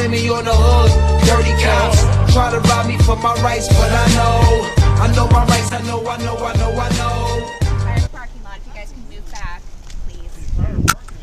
blame me on the hood. Dirty cops try to rob me for my rights, but I know my rights. I know. Entire parking lot. If you guys can move back, please.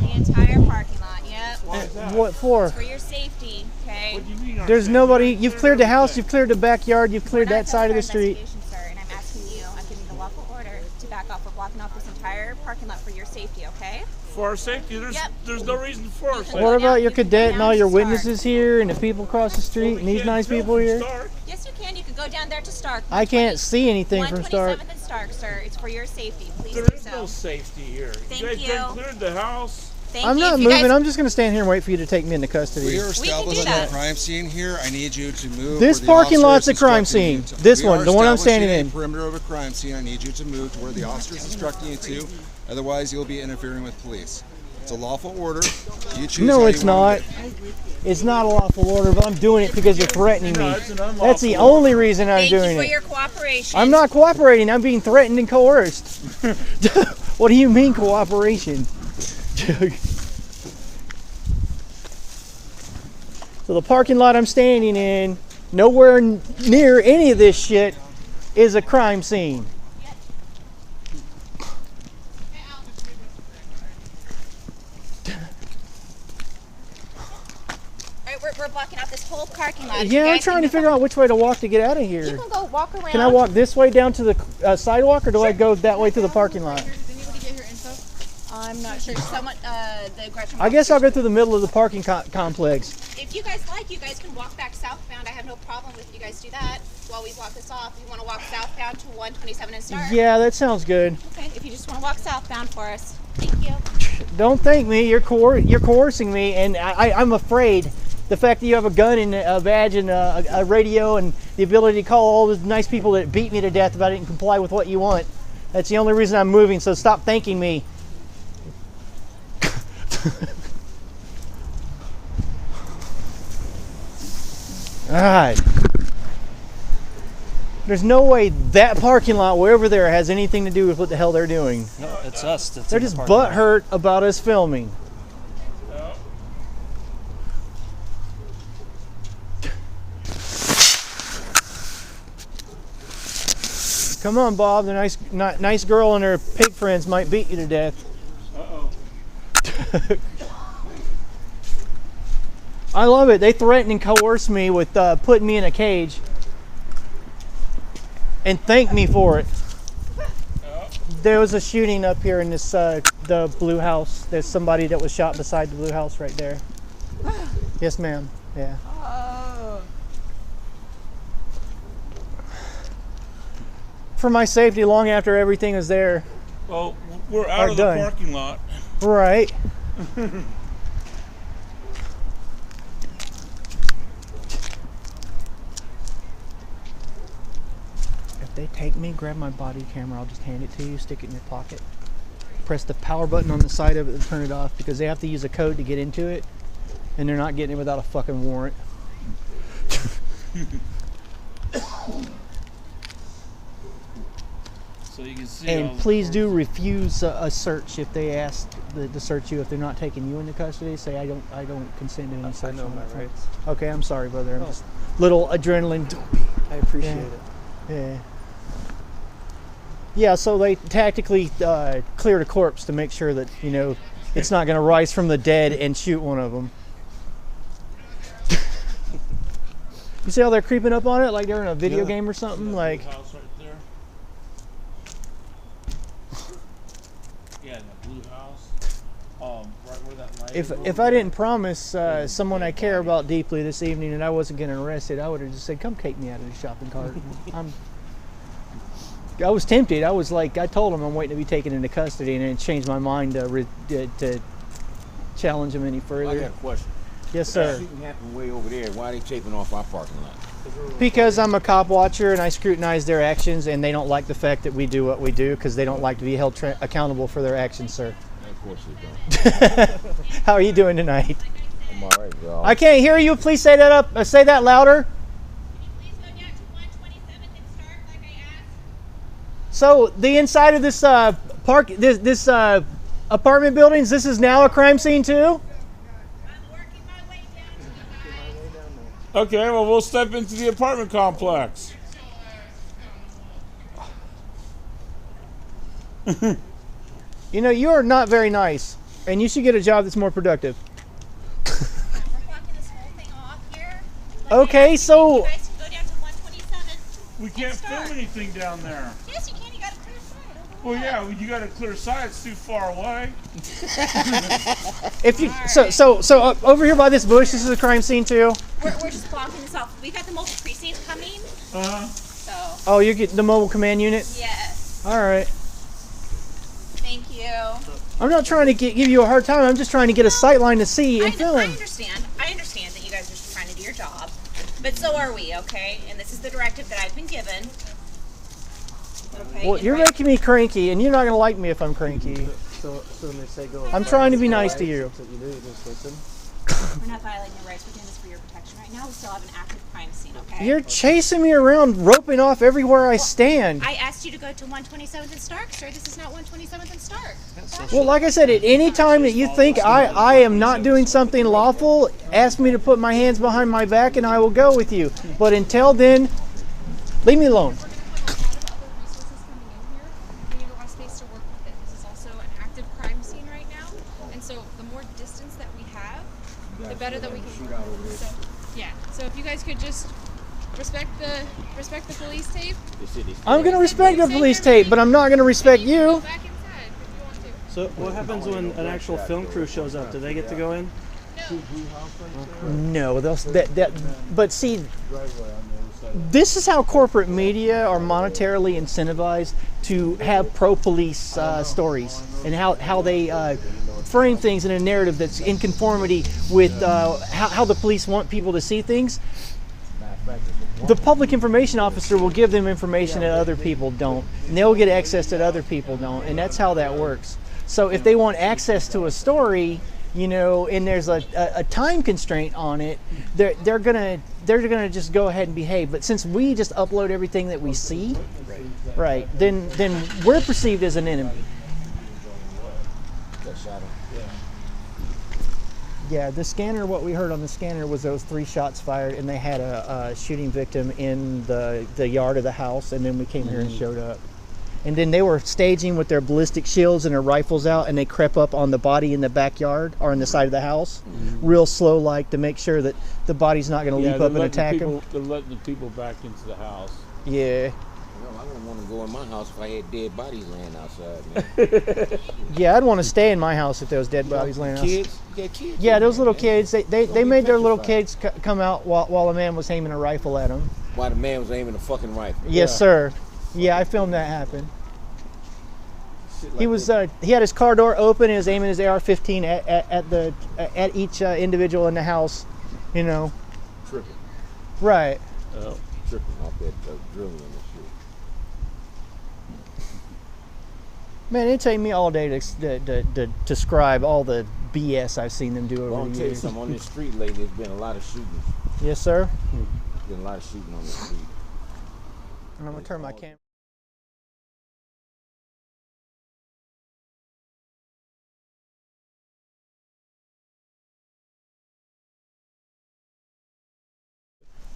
The entire parking lot. Yep. What for? It's for your safety. Okay. What do you mean? There's nobody. You've cleared the house. You've cleared the backyard. You've cleared We're not that side of done the with our street. investigation, sir, and I'm asking you. I'm giving the lawful order to back off. We're blocking off this entire parking lot for your safety. Okay. For our safety, there's no reason for our safety. What about your You can cadet go and down all your to Stark. witnesses here and the people across the street and these nice people here? Yes, you can. You can go down there to Stark. I can't see anything from Stark. 127th and Stark, sir. It's for your safety. Please There do is so. no safety here. Thank you guys you. done cleared the house. Thank I'm you. not If you moving. guys- I'm just going to stand here and wait for you to take me into custody. We are establishing that. a crime scene here. I need you to move. This where the parking officer lot's is a crime instructing you scene. to. This We one, are the one I'm standing establishing in. a perimeter of a crime scene. I need you to move to where the officer is instructing you to. Otherwise, you'll be interfering with police. It's a lawful order. You choose No, how it's you want not. to do it. It's not a lawful order, but I'm doing it because you're threatening me. No, it's an unlawful That's the order. only reason I'm Thank you doing for it. your cooperation. I'm not cooperating. I'm being threatened and coerced. What do you mean cooperation? So the parking lot I'm standing in, nowhere near any of this shit, is a crime scene. We're blocking out this whole parking lot. If Yeah, you I'm guys trying can to figure out which way to walk to get out of You here. can go walk around. Can I walk this way down to the sidewalk, or do I go that way to the parking lot? Did anybody get her info? I'm not sure. Someone, the Gretchen. I guess I'll go through the middle of the parking complex. If you guys like, you guys can walk back southbound. I have no problem if you guys do that while we block this off. You want to walk southbound to 127 and Stark? Yeah, that sounds good. Okay. If you just want to walk southbound for us, thank you. Don't thank me. You're coercing me, and I'm afraid. The fact that you have a gun and a badge and a radio and the ability to call all the nice people that beat me to death if I didn't comply with what you want. That's the only reason I'm moving, so stop thanking me. Alright. There's no way that parking lot way over there has anything to do with what the hell they're doing. No, it's us. That's They're in the just parking lot. butthurt about us filming. Come on, Bob. The nice girl and her pig friends might beat you to death. Uh-oh. I love it. They threaten and coerce me with putting me in a cage and thank me for it. There was a shooting up here in this the blue house. There's somebody that was shot beside the blue house right there. Yes, ma'am. Yeah. For my safety, long after everything is there. Well, we're out of the done. parking lot. Right. If they take me, grab my body camera, I'll just hand it to you, stick it in your pocket. Press the power button on the side of it and turn it off, because they have to use a code to get into it, and they're not getting it without a fucking warrant. So you can see all And the please do cars. refuse a search if they ask to search you. If they're not taking you into custody, say I don't consent to any search. I know on my that. rights. Okay, I'm sorry, brother. I'm just little adrenaline. I appreciate Yeah. it. Yeah. Yeah. So they tactically cleared a corpse to make sure that it's not going to rise from the dead and shoot one of them. You see how they're creeping up on it like they're in a video game or something? That Like, blue house right there. Yeah, that blue house. Right where that light is if over I there. didn't promise someone I care about deeply this evening that I wasn't getting arrested, I would have just said, "Come take me out of the shopping cart." I was tempted. I was like, I told him I'm waiting to be taken into custody, and then changed my mind to challenge him any I further. got a question. Yes, That sir. shooting happened way over there. Why are they taping off our parking lot? Because I'm a cop watcher and I scrutinize their actions, and they don't like the fact that we do what we do because they don't like to be held accountable for their actions, sir. Of course they don't. How are you doing tonight? I'm all right, bro. I can't hear you. Please say that up. Say that louder. Please go down to 127th and Stark, like I asked. So the inside of this this apartment buildings, this is now a crime scene too. I'm working my way down to you guys. Okay, well, we'll step into the apartment complex. You know, you are not very nice, and you should get a job that's more productive. We're blocking this whole thing off here. Okay, so You guys can go down to 127. We can't film anything down there. Yes, you can. You got a clear side. Over Well, there. yeah, you got a clear side. It's too far away. if you over here by this bush, this is a crime scene too. We're just blocking this off. We got the mobile precinct coming. So. Oh, you get the mobile command unit. Yes. All right. Thank you. I'm not trying to give you a hard time. I'm just trying to get a sight line to see and I film. understand. I understand that you guys are just trying to do your job, but so are we. Okay, and this is the directive that I've been given. Okay. Well, and you're right- making me cranky, and you're not gonna like me if I'm cranky. So when they say go. I'm trying to be nice to you. That you do, you just listen. We're not violating your rights. We're doing this for your protection. Right now, we still have an active crime scene. Okay. You're chasing me around, roping off everywhere I stand. I asked you to go to 127th and Stark, sir. This is not 127th and Stark. Well, like I said, at any time that you think I am not doing something lawful, ask me to put my hands behind my back and I will go with you. But until then, leave me alone. Resources coming in here. We need a lot of space to work with it. This is also an active crime scene right now, and so the more distance that we have, the better that we can. So, yeah. So if you guys could just respect the police tape. I'm going to respect the police tape, but I'm not going to respect Go you. back inside if you want to. So what happens when an actual film crew shows up? Do they get to go in? No, but see, this is how corporate media are monetarily incentivized to have pro-police stories and how they frame things in a narrative that's in conformity with how the police want people to see things. The public information officer will give them information that other people don't, and they'll get access that other people don't, and that's how that works. So if they want access to a story, you know, and there's a time constraint on it, they're gonna just go ahead and behave. But since we just upload everything that we see, right, then we're perceived as an enemy. Yeah, the scanner, what we heard on the scanner was those 3 shots fired, and they had a shooting victim in the yard of the house, and then we came here and showed up. And then they were staging with their ballistic shields and their rifles out, and they crept up on the body in the backyard or on the side of the house, real slow like, to make sure that the body's not going to leap up and attack them. They're letting the people back into the house. Yeah. Well, I wouldn't want to go in my house if I had dead bodies laying outside, man. Yeah, I'd want to stay in my house if there was dead bodies laying outside. Kids? You got kids? Yeah, those little kids, they made their little kids come out while a man was aiming a rifle at them. While the man was aiming a fucking rifle. Yes, sir. Yeah, I filmed that happen. He was he had his car door open and he was aiming his AR-15 at each individual in the house, you know. Tripping. Right. Tripping off that drilling and shit. Man, it'd take me all day to describe all the BS I've seen them do Well, over I'll the tell you years. something. On this street lately, there's been a lot of shootings. Yes, sir. There's been a lot of shooting on the street. And I'm gonna turn my camera.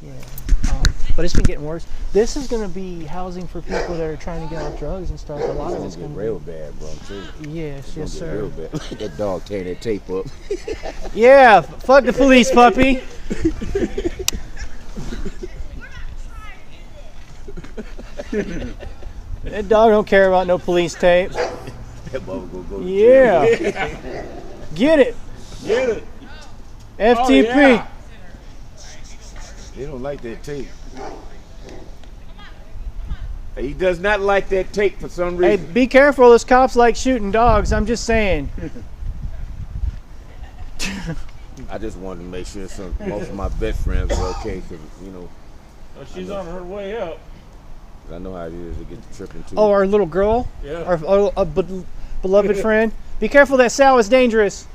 Yeah. But it's been getting worse. This is going to be housing for people that are trying to get off drugs and stuff. A lot of it's It's going gonna to get real bad, bro. Too. be. Yes, yes, It's gonna sir. get real bad. That dog tearing that tape up. Yeah, fuck the police, puppy. That dog don't care about no police tape. That mother gonna go to Yeah. Get it. Get it. FTP. Oh, yeah. They don't like that tape. He does not like that tape for some Hey, reason. be careful. Those cops like shooting dogs. I'm just saying. I just wanted to make sure most of my best friends were okay, cause you know, Oh, she's on her way up. 'cause I know how it is to get to tripping too. Oh, our little girl? Yeah. Our beloved friend? Be careful, that sow is dangerous.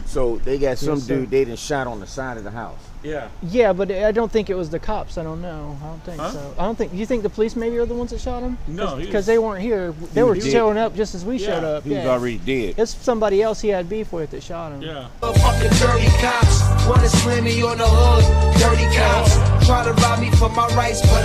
So they got some Yes, sir. dude they done shot on the side of the house. Yeah. Yeah, but I don't think it was the cops. I don't know. I don't think Huh? so. I don't think. You think the police maybe are the ones that shot him? No, he because was- they weren't here. They were was dead. showing up just as we showed Yeah, up. He was Yeah. already dead. It's somebody else he had beef with that shot him. Yeah. Fucking dirty cops wanna slam money on the hood. Dirty cops try to rob me for my rights, but